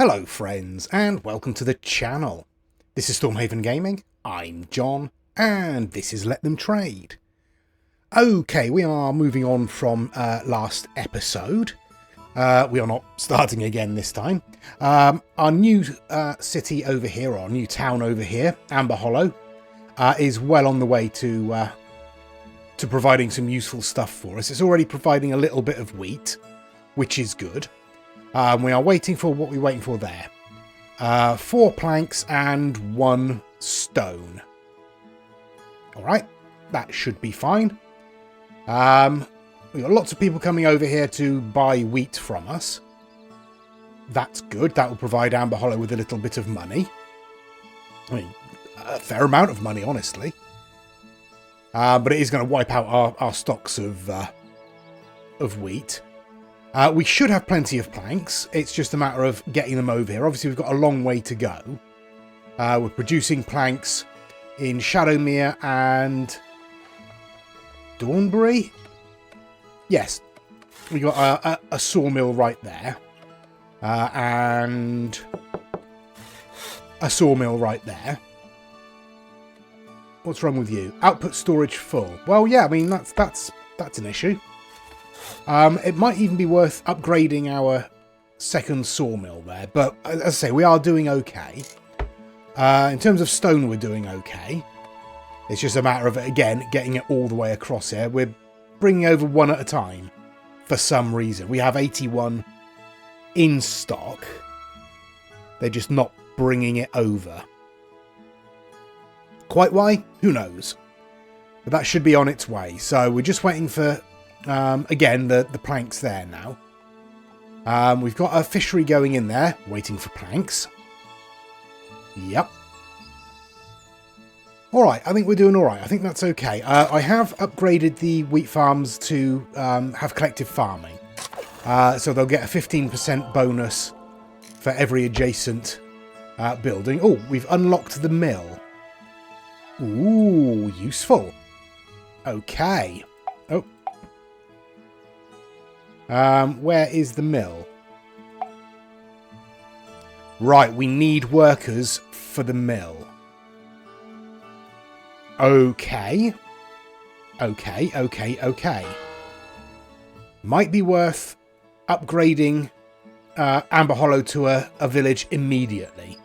Hello friends and welcome to the channel. This is Stormhaven Gaming, I'm John and this is Let Them Trade. Okay, we are moving on from last episode. We are not starting again this time. Our new city over here, or our new town over here, Amber Hollow, is well on the way to providing some useful stuff for us. It's already providing a little bit of wheat, which is good. We are waiting for what we're waiting for there. 4 planks and 1 stone. Alright, that should be fine. We've got lots of people coming over here to buy wheat from us. That's good. That will provide Amber Hollow with a little bit of money. I mean, a fair amount of money, honestly. But it is going to wipe out our stocks of wheat. We should have plenty of planks. It's just a matter of getting them over here. Obviously, we've got a long way to go. We're producing planks in Shadowmere and Dawnbury. Yes, we got a sawmill right there. And a sawmill right there. What's wrong with you? Output storage full. Well, yeah, I mean, that's an issue. It might even be worth upgrading our second sawmill there, but as I say, we are doing okay. In terms of stone, we're doing okay. It's just a matter of, again, getting it all the way across here. We're bringing over one at a time for some reason. We have 81 in stock. They're just not bringing it over. Quite why? Who knows? But that should be on its way. So we're just waiting for... again, the planks there now. We've got a fishery going in there, waiting for planks. Yep. Alright, I think we're doing alright. I think that's okay. I have upgraded the wheat farms to have collective farming. So they'll get a 15% bonus for every adjacent building. Oh, we've unlocked the mill. Ooh, useful. Okay. Oh. Where is the mill? Right, we need workers for the mill. Okay. Okay. Might be worth upgrading Amber Hollow to a village immediately.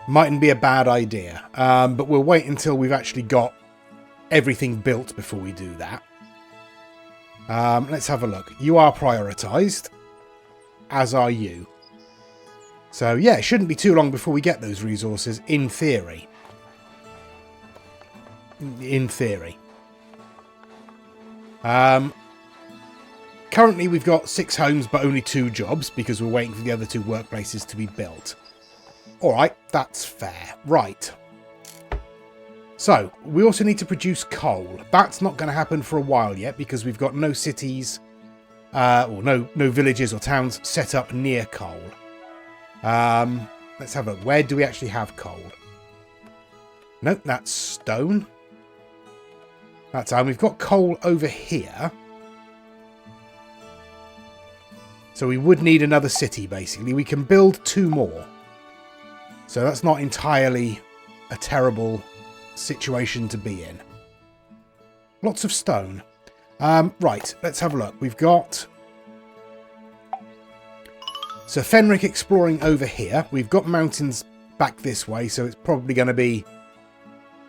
Mightn't be a bad idea, but we'll wait until we've actually got everything built before we do that. Let's have a look. You are prioritised, as are you. So yeah, it shouldn't be too long before we get those resources, in theory. In theory. Currently we've got 6 homes but only 2 jobs because we're waiting for the other 2 workplaces to be built. Alright, that's fair. Right. So, we also need to produce coal. That's not going to happen for a while yet because we've got no cities or no villages or towns set up near coal. Let's have a look. Where do we actually have coal? Nope, that's stone. That's how we've got coal over here. So we would need another city, basically. We can build 2 more. So that's not entirely a terrible situation to be in. Lots of stone. Right, let's have a look. We've got... So Fenric exploring over here. We've got mountains back this way, so it's probably going to be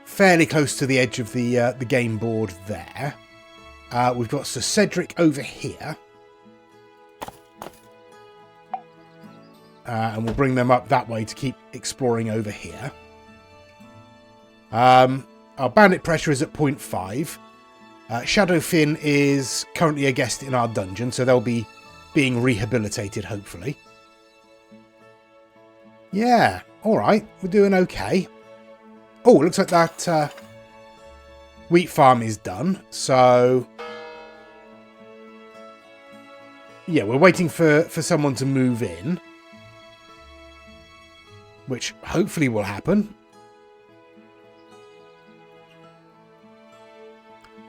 fairly close to the edge of the game board there. We've got Sir Cedric over here. And we'll bring them up that way to keep exploring over here. Our bandit pressure is at 0.5. Shadowfin is currently a guest in our dungeon, so they'll be being rehabilitated, hopefully. Yeah, alright, we're doing okay. Oh, looks like that wheat farm is done, so... Yeah, we're waiting for someone to move in. Which hopefully will happen.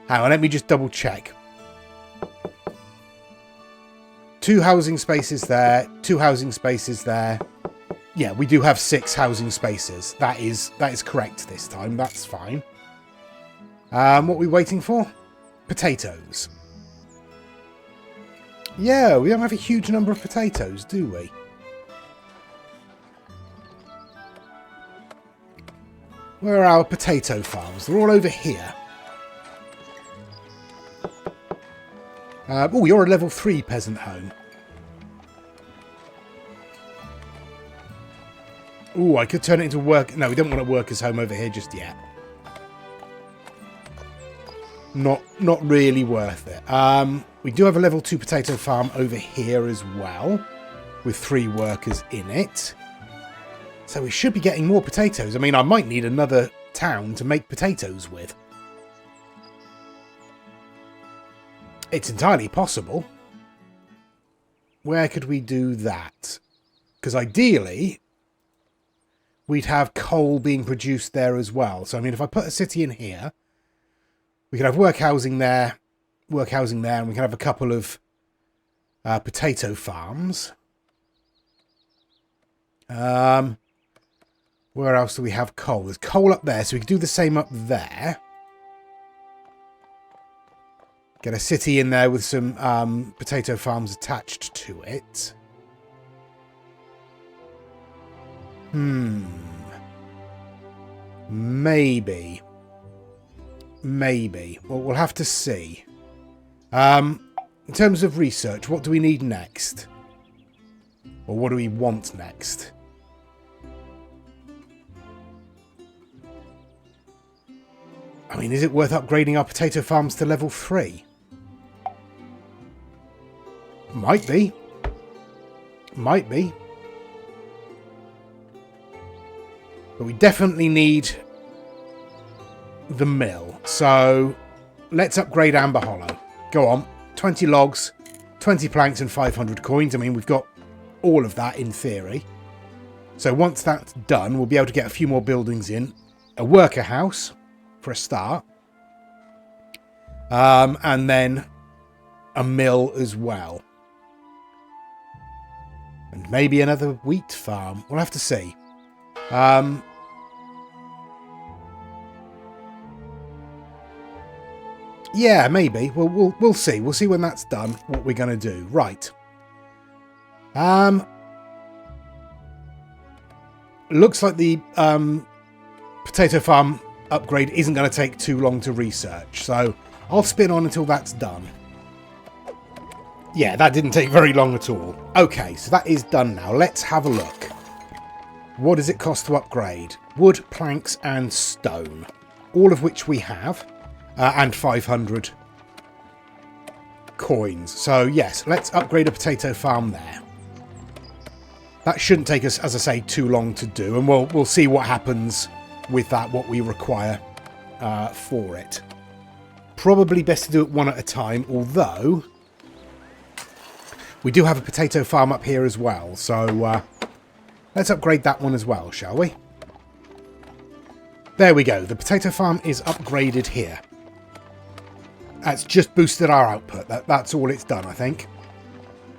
Hang on, let me just double check. 2 housing spaces there, 2 housing spaces there. Yeah, we do have 6 housing spaces. That is correct this time. That's fine. What are we waiting for? Potatoes. Yeah, we don't have a huge number of potatoes, do we? Where are our potato farms? They're all over here. Oh, you're a level 3 peasant home. Oh, I could turn it into work. No, we don't want a worker's home over here just yet. Not really worth it. We do have a level 2 potato farm over here as well, with 3 workers in it. So we should be getting more potatoes. I mean, I might need another town to make potatoes with. It's entirely possible. Where could we do that? Because ideally, we'd have coal being produced there as well. So, I mean, if I put a city in here, we could have work housing there, and we can have a couple of potato farms. Where else do we have coal? There's coal up there, so we could do the same up there. Get a city in there with some potato farms attached to it. Maybe. Well, we'll have to see. In terms of research, what do we need next? Or what do we want next? I mean, is it worth upgrading our potato farms to level 3? Might be. Might be. But we definitely need the mill. So let's upgrade Amber Hollow. Go on. 20 logs, 20 planks and 500 coins. I mean, we've got all of that in theory. So once that's done, we'll be able to get a few more buildings in. A worker house for a start. And then a mill as well. And maybe another wheat farm. We'll have to see. Yeah, maybe. We'll see. We'll see when that's done what we're going to do. Right. Looks like the potato farm upgrade isn't going to take too long to research. So I'll spin on until that's done. Yeah, that didn't take very long at all. Okay, so that is done now. Let's have a look. What does it cost to upgrade? Wood, planks and stone. All of which we have. And 500 coins. So yes, let's upgrade a potato farm there. That shouldn't take us, as I say, too long to do. And we'll see what happens with that, what we require for it. Probably best to do it one at a time, although we do have a potato farm up here as well. So let's upgrade that one as well, shall we? There we go. The potato farm is upgraded here. That's just boosted our output. That's all it's done, I think.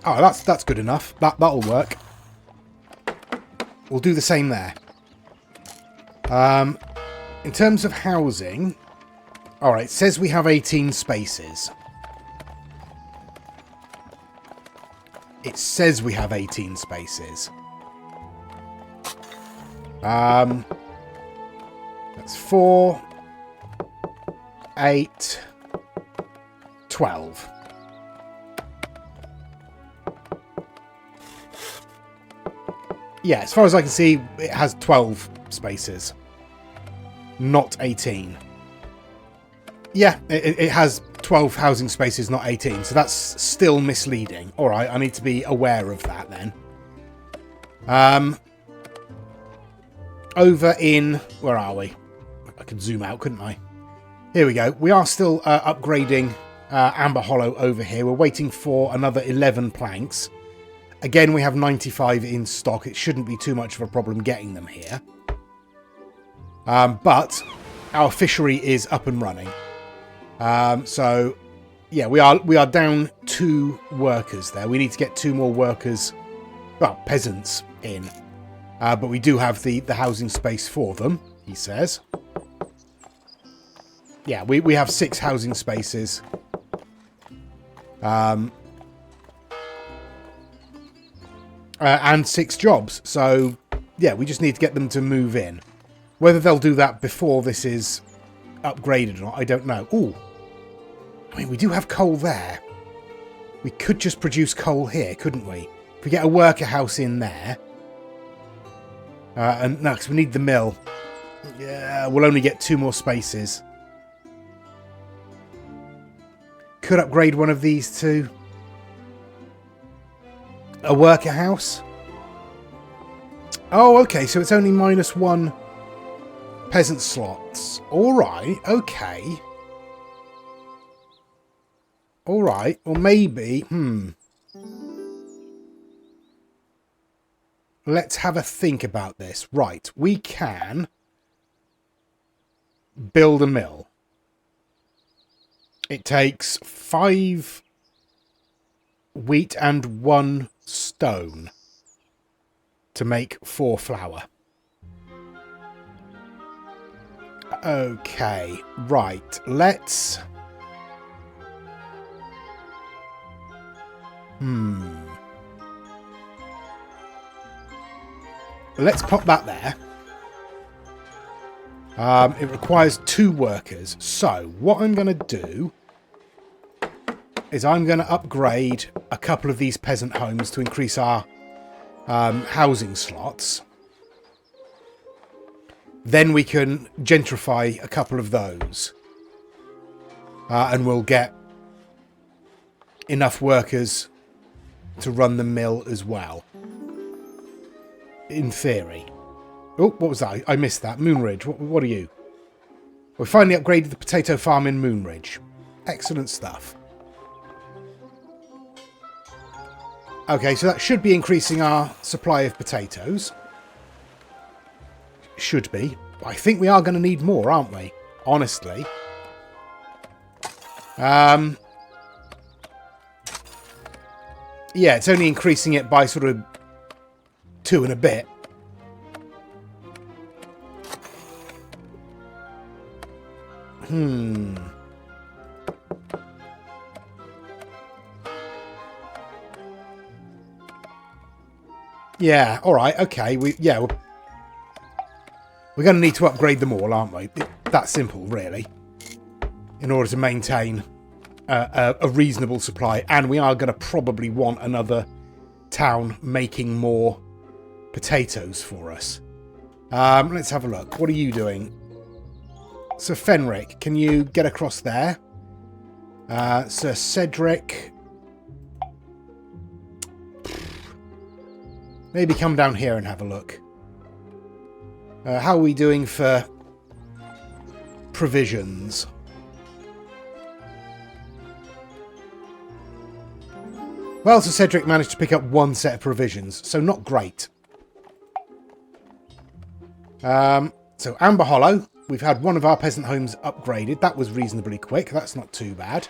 Oh, that's good enough. That'll work. We'll do the same there. In terms of housing... Alright, it says we have 18 spaces. It says we have 18 spaces. That's 4, 8, 12. Yeah, as far as I can see, it has 12 spaces. Not 18. Yeah, it has 12 housing spaces, not 18. So that's still misleading. Alright, I need to be aware of that then. Over in... Where are we? I could zoom out, couldn't I? Here we go. We are still upgrading Amber Hollow over here. We're waiting for another 11 planks. Again, we have 95 in stock. It shouldn't be too much of a problem getting them here. But our fishery is up and running. So Yeah, we are down 2 workers there. We need to get 2 more workers, well, peasants in. But we do have the housing space for them, he says. Yeah, we have 6 housing spaces. And 6 jobs. So, yeah, we just need to get them to move in. Whether they'll do that before this is upgraded or not, I don't know. Ooh. I mean, we do have coal there. We could just produce coal here, couldn't we? If we get a worker house in there. And no, because we need the mill. Yeah, we'll only get 2 more spaces. Could upgrade one of these to a worker house. Oh, okay, so it's only -1 peasant slots. Alright, okay. Alright, or maybe... Let's have a think about this. Right, we can build a mill. It takes 5 wheat and 1 stone to make 4 flour. Okay, right, let's... Let's pop that there. It requires 2 workers. So, what I'm going to do is I'm going to upgrade a couple of these peasant homes to increase our housing slots. Then we can gentrify a couple of those. And we'll get enough workers to run the mill as well. In theory. Oh, what was that? I missed that. Moonridge, what are you? We finally upgraded the potato farm in Moonridge. Excellent stuff. Okay, so that should be increasing our supply of potatoes. Should be. I think we are going to need more, aren't we? Honestly. Yeah, it's only increasing it by sort of 2 and a bit. Yeah, alright, okay. We're going to need to upgrade them all, aren't we? That simple, really. In order to maintain a reasonable supply. And we are going to probably want another town making more potatoes for us. Let's have a look. What are you doing? Sir Fenric, can you get across there? Sir Cedric. Maybe come down here and have a look. How are we doing for provisions? Well, Sir Cedric managed to pick up 1 set of provisions, so not great. So Amber Hollow, we've had one of our peasant homes upgraded. That was reasonably quick. That's not too bad.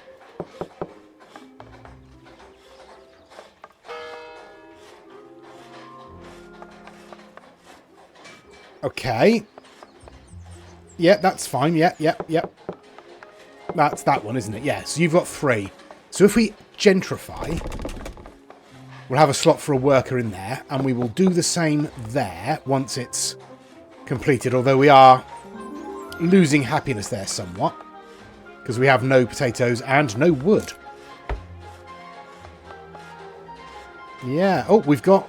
Okay. Yeah, that's fine. Yep. That's that one, isn't it? Yeah, so you've got 3. So if we gentrify, we'll have a slot for a worker in there, and we will do the same there once it's completed, although we are losing happiness there somewhat, because we have no potatoes and no wood. Yeah, oh, we've got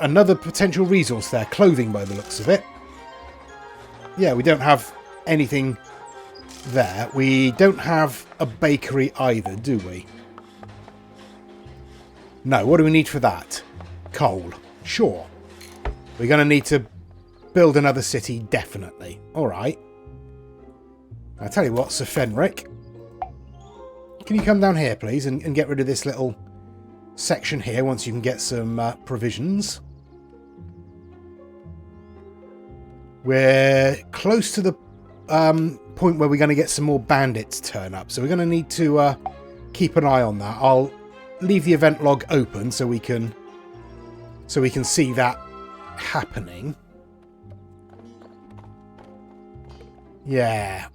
another potential resource there, clothing by the looks of it. Yeah, we don't have anything there. We don't have a bakery either, do we? No, what do we need for that? Coal. Sure. We're going to need to build another city, definitely. Alright. I'll tell you what, Sir Fenric. Can you come down here, please, and get rid of this little section here once you can get some provisions? We're close to the point where we're going to get some more bandits turn up. So we're going to need to keep an eye on that. I'll leave the event log open so we can see that happening. Yeah.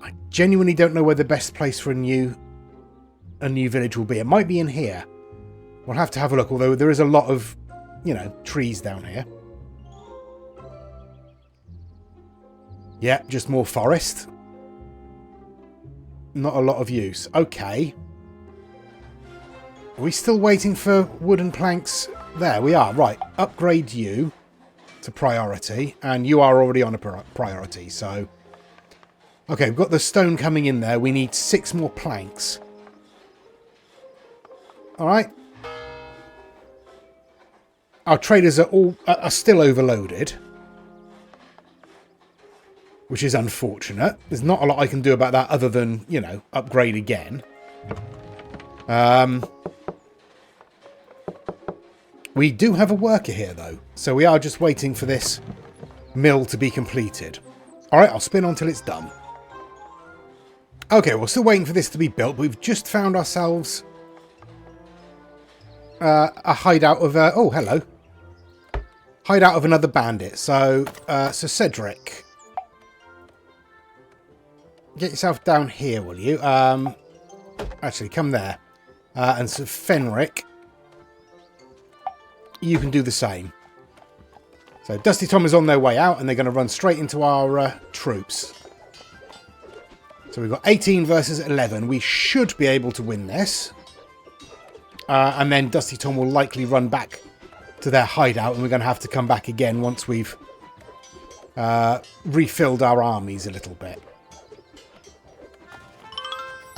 I genuinely don't know where the best place for a new village will be. It might be in here. We'll have to have a look, although there is a lot of, you know, trees down here. Yeah, just more forest. Not a lot of use. Okay. Are we still waiting for wooden planks? There we are. Right. Upgrade you to priority. And you are already on a priority. So, okay, we've got the stone coming in there. We need 6 more planks. All right. Our traders are still overloaded, which is unfortunate. There's not a lot I can do about that other than, you know, upgrade again. We do have a worker here, though, so we are just waiting for this mill to be completed. All right, I'll spin on until it's done. Okay, we're still waiting for this to be built, but we've just found ourselves a hideout of... oh, hello. Hideout of another bandit. So Cedric, get yourself down here, will you? Actually, come there. And so Fenric, you can do the same. So Dusty Tom is on their way out, and they're going to run straight into our troops. So we've got 18 versus 11. We should be able to win this. And then Dusty Tom will likely run back to their hideout, and we're going to have to come back again once we've refilled our armies a little bit.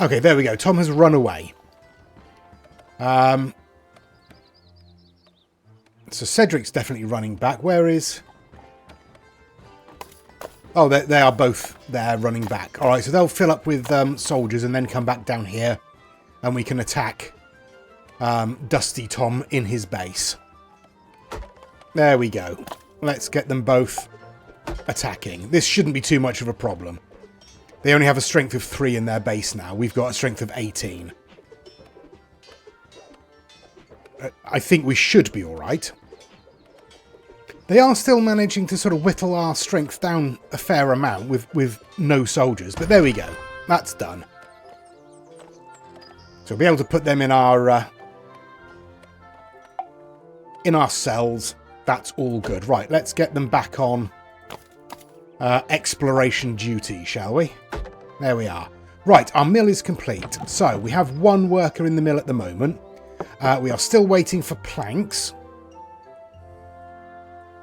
Okay, there we go. Tom has run away. So Cedric's definitely running back. Where is... Oh, they are both there running back. All right, so they'll fill up with soldiers and then come back down here, and we can attack Dusty Tom in his base. There we go. Let's get them both attacking. This shouldn't be too much of a problem. They only have a strength of 3 in their base now. We've got a strength of 18. I think we should be all right. They are still managing to sort of whittle our strength down a fair amount with no soldiers. But there we go. That's done. So we'll be able to put them in our cells. That's all good. Right, let's get them back on exploration duty, shall we? There we are. Right, our mill is complete. So we have 1 worker in the mill at the moment. We are still waiting for planks.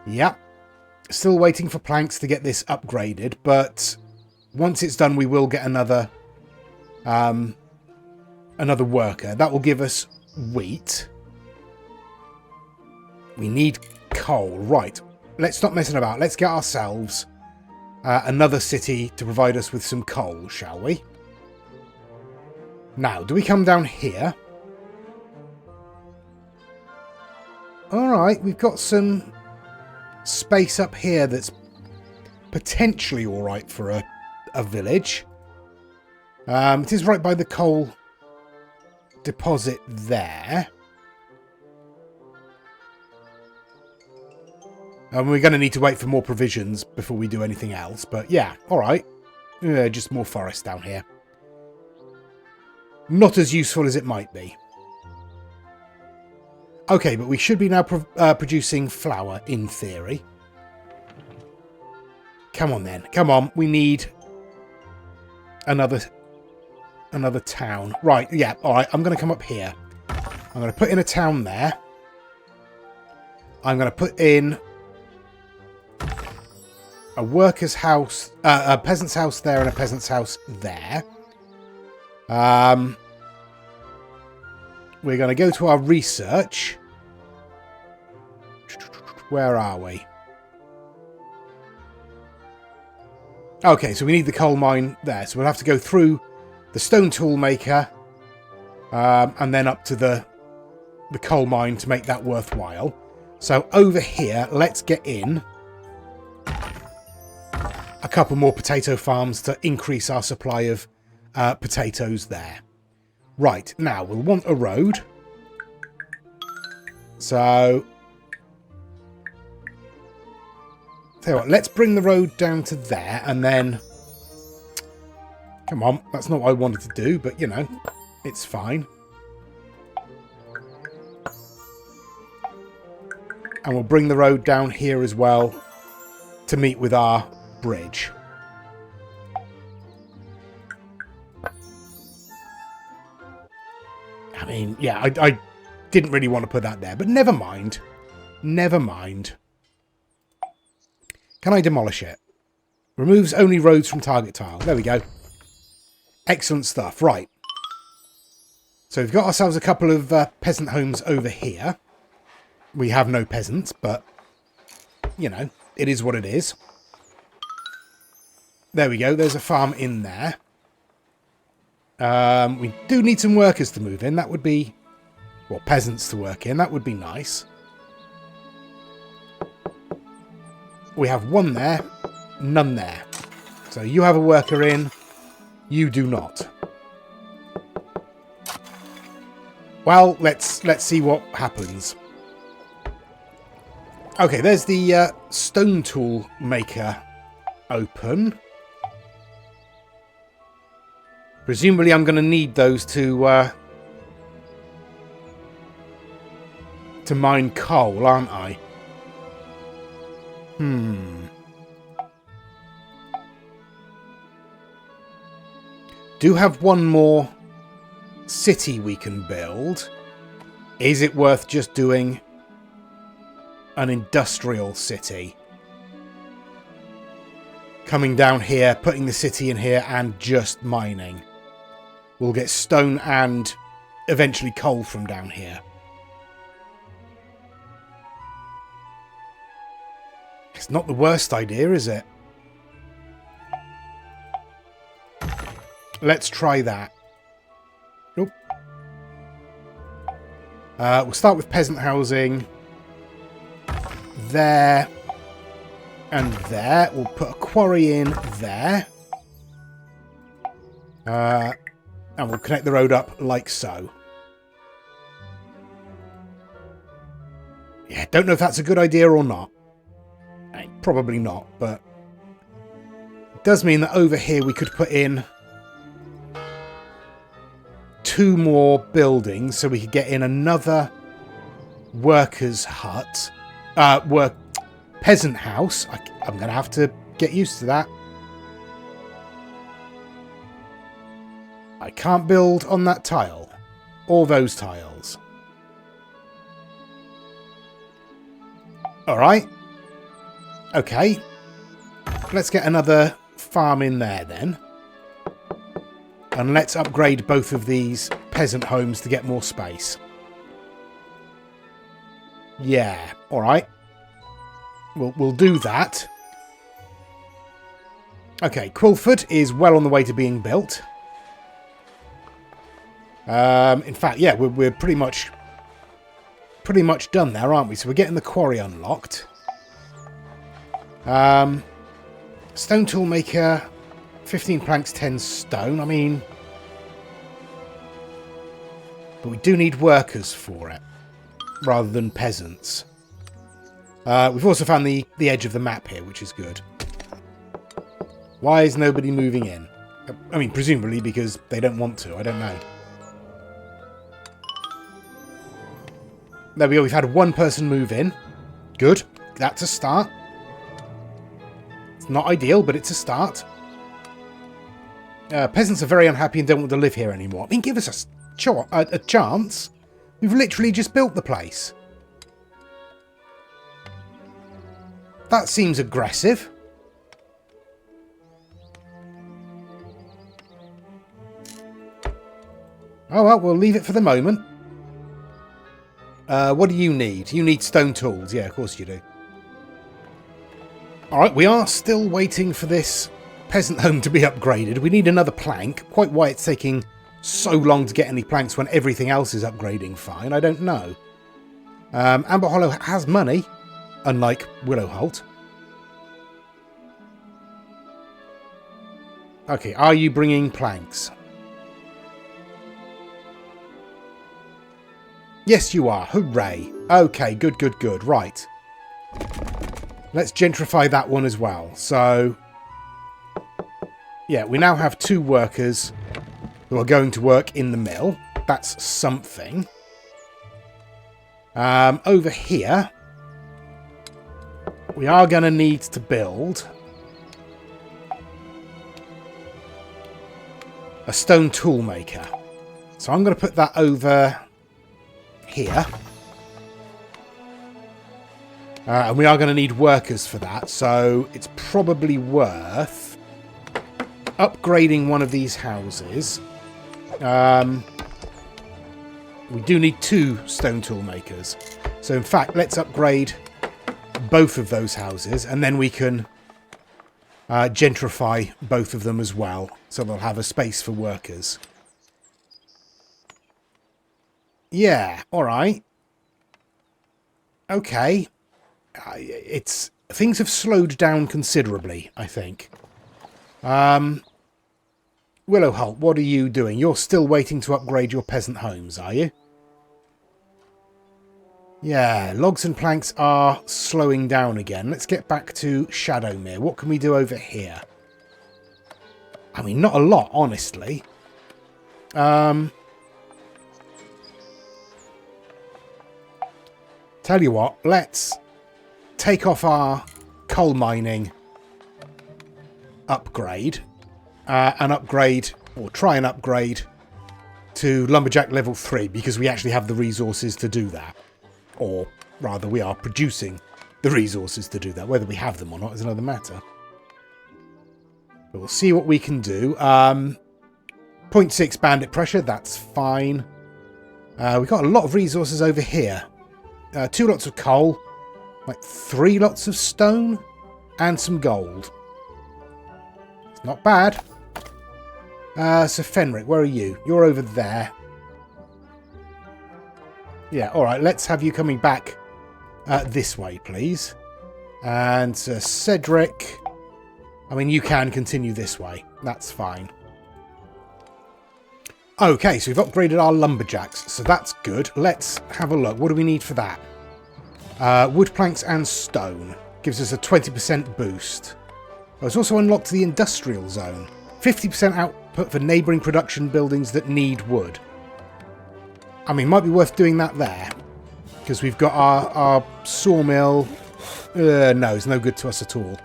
Yep. Still waiting for planks to get this upgraded. But once it's done, we will get another worker. That will give us wheat. We need coal. Right. Let's stop messing about. Let's get ourselves another city to provide us with some coal, shall we? Now, do we come down here? Alright, we've got some space up here that's potentially alright for a village. It is right by the coal deposit there. And we're going to need to wait for more provisions before we do anything else. But yeah, alright. Just more forest down here. Not as useful as it might be. Okay, but we should be now producing flour, in theory. Come on then. Come on. We need another town. Right, yeah. Alright, I'm going to come up here. I'm going to put in a town there. I'm going to put in a worker's house, a peasant's house there, and a peasant's house there. We're going to go to our research. Where are we? Okay, so we need the coal mine there. So we'll have to go through the stone tool maker and then up to the coal mine to make that worthwhile. So over here, let's get in a couple more potato farms to increase our supply of potatoes there. Right, now we'll want a road. So, tell you what, let's bring the road down to there and then... Come on, that's not what I wanted to do, but you know, it's fine. And we'll bring the road down here as well to meet with our bridge. I mean, yeah, I didn't really want to put that there, but never mind. Never mind. Can I demolish it? Removes only roads from target tile. There we go. Excellent stuff. Right. So we've got ourselves a couple of peasant homes over here. We have no peasants, but, you know, it is what it is. There we go. There's a farm in there. We do need some workers to move in. That would be... Well, peasants to work in. That would be nice. We have one there. None there. So you have a worker in. You do not. Well, let's see what happens. Okay, there's the stone tool maker open. Presumably I'm going to need those to mine coal, aren't I? Do have one more city we can build. Is it worth just doing an industrial city? Coming down here, putting the city in here and just mining. We'll get stone and eventually coal from down here. It's not the worst idea, is it? Let's try that. Nope. We'll start with peasant housing. There. And there. We'll put a quarry in there. And we'll connect the road up like so. Yeah, don't know if that's a good idea or not. Probably not, but it does mean that over here we could put in 2 more buildings so we could get in another worker's hut. Peasant house. I'm going to have to get used to that. I can't build on that tile. Or those tiles. Alright. Okay. Let's get another farm in there then. And let's upgrade both of these peasant homes to get more space. Yeah. Alright. We'll do that. Okay. Quilford is well on the way to being built. In fact, yeah, we're pretty much done there, aren't we? So we're getting the quarry unlocked. Stone tool maker, 15 planks, 10 stone. I mean, but we do need workers for it rather than peasants. We've also found the edge of the map here, which is good. Why is nobody moving in? I mean, presumably because they don't want to. I don't know. There we go. We've had one person move in. Good. That's a start. It's not ideal, but it's a start. Peasants are very unhappy and don't want to live here anymore. I mean, give us a chance. We've literally just built the place. That seems aggressive. Oh, well, we'll leave it for the moment. What do you need? You need stone tools. Yeah, of course you do. Alright, we are still waiting for this peasant home to be upgraded. We need another plank. Quite why it's taking so long to get any planks when everything else is upgrading fine, I don't know. Amber Hollow has money, unlike Willowholt. Okay, are you bringing planks? Yes, you are. Hooray. Okay, good, good, good. Right. Let's gentrify that one as well. So, yeah, we now have 2 workers who are going to work in the mill. That's something. Over here, we are going to need to build a stone tool maker. So I'm going to put that over here. And we are going to need workers for that. So it's probably worth upgrading one of these houses. We do need 2 stone tool makers. So in fact, let's upgrade both of those houses, and then we can gentrify both of them as well, so they'll have a space for workers. Yeah, all right. Okay. Things have slowed down considerably, I think. Willowholt, what are you doing? You're still waiting to upgrade your peasant homes, are you? Yeah, logs and planks are slowing down again. Let's get back to Shadowmere. What can we do over here? I mean, not a lot, honestly. Tell you what, let's take off our coal mining upgrade and upgrade, or try and upgrade, to Lumberjack level 3, because we actually have the resources to do that. Or rather, we are producing the resources to do that. Whether we have them or not is another matter. But we'll see what we can do. 0.6 bandit pressure, that's fine. We've got a lot of resources over here. 2 lots of coal, like 3 lots of stone, and some gold. It's not bad. So Fenric, where are you? You're over there. Yeah, alright, let's have you coming back this way, please. And Cedric, I mean, you can continue this way. That's fine. Okay, so we've upgraded our lumberjacks, so that's good. Let's have a look. What do we need for that? Wood planks and stone. Gives us a 20% boost. Oh, it's also unlocked the industrial zone. 50% output for neighbouring production buildings that need wood. I mean, might be worth doing that there. Because we've got our sawmill. No, it's no good to us at all.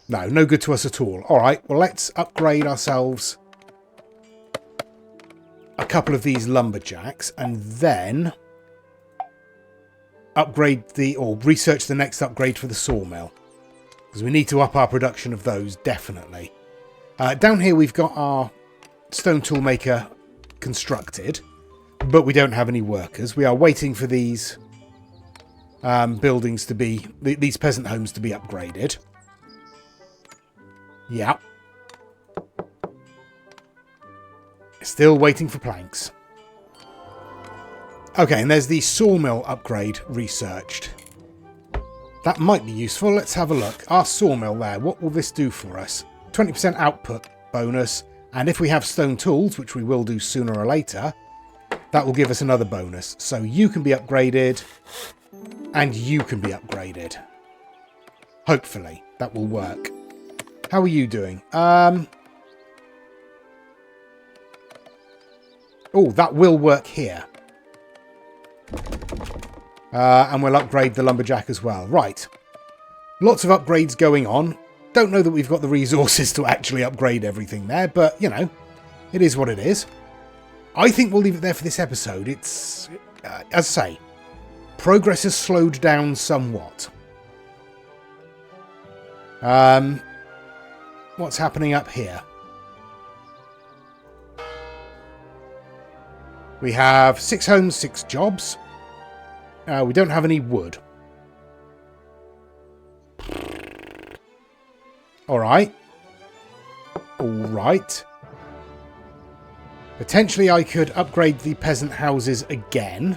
No, no good to us at all. Alright, well, let's upgrade ourselves a couple of these lumberjacks. And then upgrade or research the next upgrade for the sawmill. Because we need to up our production of those, definitely. Down here, we've got our stone tool maker constructed, but we don't have any workers. We are waiting for these buildings to be, these peasant homes to be upgraded. Yeah. Still waiting for planks. Okay, and there's the sawmill upgrade researched. That might be useful. Let's have a look. Our sawmill there, what will this do for us? 20% output bonus. And if we have stone tools, which we will do sooner or later, that will give us another bonus. So you can be upgraded, and you can be upgraded. Hopefully, that will work. How are you doing? Oh, that will work here. And we'll upgrade the lumberjack as well. Right. Lots of upgrades going on. Don't know that we've got the resources to actually upgrade everything there, but, you know, it is what it is. I think we'll leave it there for this episode. It's, as I say, progress has slowed down somewhat. What's happening up here? We have 6 homes, 6 jobs. We don't have any wood. Alright. Alright. Potentially I could upgrade the peasant houses again.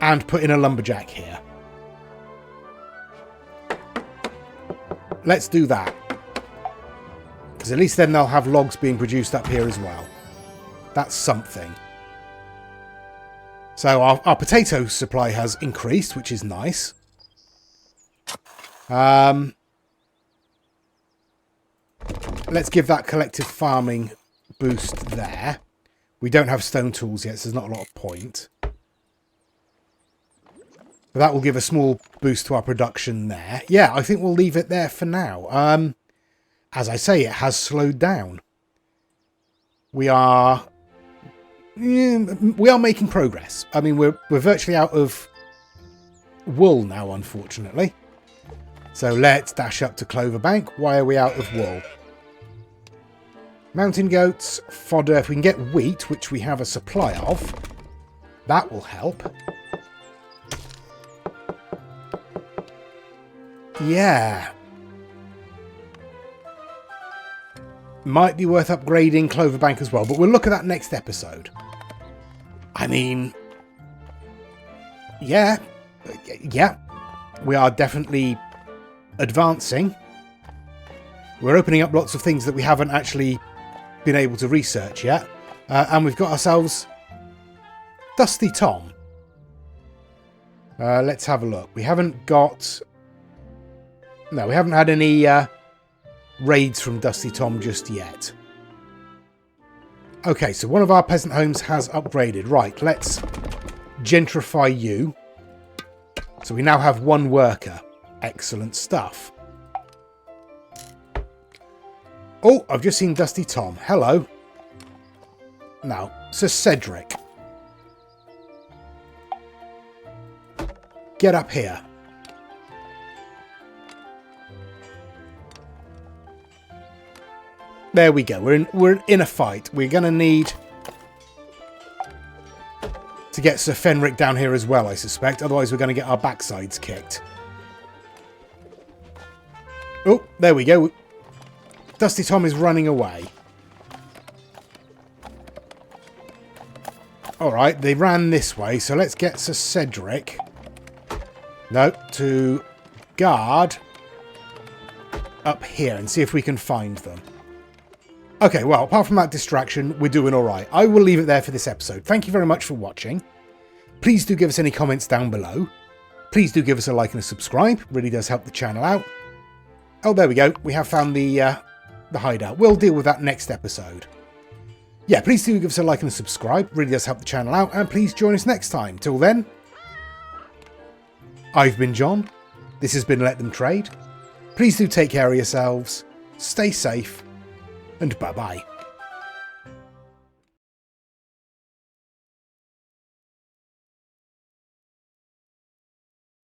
And put in a lumberjack here. let's do that. Because at least then they'll have logs being produced up here as well. That's something. So our potato supply has increased, which is nice. Let's give that collective farming boost there. We don't have stone tools yet, so there's not a lot of point. But that will give a small boost to our production there. Yeah, I think we'll leave it there for now. As I say, it has slowed down. We are making progress. I mean, we're virtually out of wool now, unfortunately. So let's dash up to Cloverbank. Why are we out of wool? Mountain goats, fodder. If we can get wheat, which we have a supply of, that will help. Yeah. Might be worth upgrading Cloverbank as well, but we'll look at that next episode. I mean, yeah, we are definitely advancing. We're opening up lots of things that we haven't actually been able to research yet. And we've got ourselves Dusty Tom. Let's have a look. We haven't got... No, we haven't had any raids from Dusty Tom just yet. Okay, so one of our peasant homes has upgraded. Right, let's gentrify you. So we now have one worker. Excellent stuff. Oh, I've just seen Dusty Tom. Hello. Now, Sir Cedric. Get up here. There we go. We're in a fight. We're going to need to get Sir Fenric down here as well, I suspect. Otherwise, we're going to get our backsides kicked. Oh, there we go. Dusty Tom is running away. Alright, they ran this way, so let's get Sir Cedric. No, to guard up here and see if we can find them. Okay, well, apart from that distraction, we're doing alright. I will leave it there for this episode. Thank you very much for watching. Please do give us any comments down below. Please do give us a like and a subscribe. It really does help the channel out. Oh, there we go. We have found the hideout. We'll deal with that next episode. Yeah, please do give us a like and a subscribe. It really does help the channel out. And please join us next time. Till then, I've been John. This has been Let Them Trade. Please do take care of yourselves. Stay safe. And bye-bye.